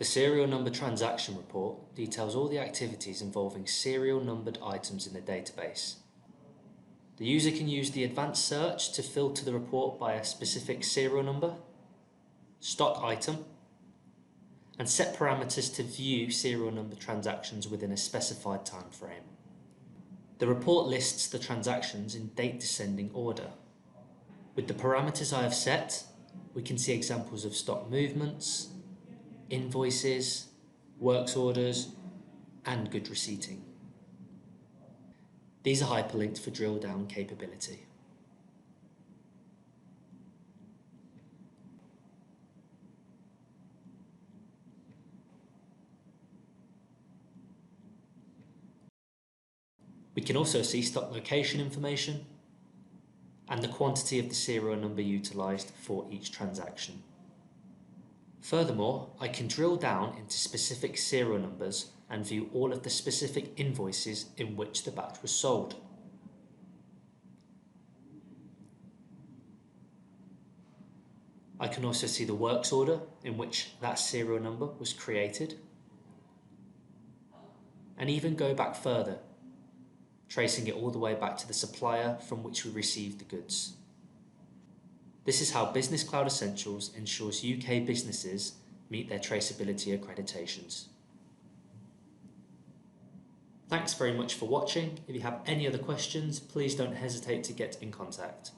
The serial number transaction report details all the activities involving serial numbered items in the database. The user can use the advanced search to filter the report by a specific serial number, stock item, and set parameters to view serial number transactions within a specified time frame. The report lists the transactions in date descending order. With the parameters I have set, we can see examples of stock movements, invoices, works orders, and good receipting. These are hyperlinked for drill down capability. We can also see stock location information and the quantity of the serial number utilised for each transaction. Furthermore, I can drill down into specific serial numbers and view all of the specific invoices in which the batch was sold. I can also see the works order in which that serial number was created, and even go back further, tracing it all the way back to the supplier from which we received the goods. This is how Business Cloud Essentials ensures UK businesses meet their traceability accreditations. Thanks very much for watching. If you have any other questions, please don't hesitate to get in contact.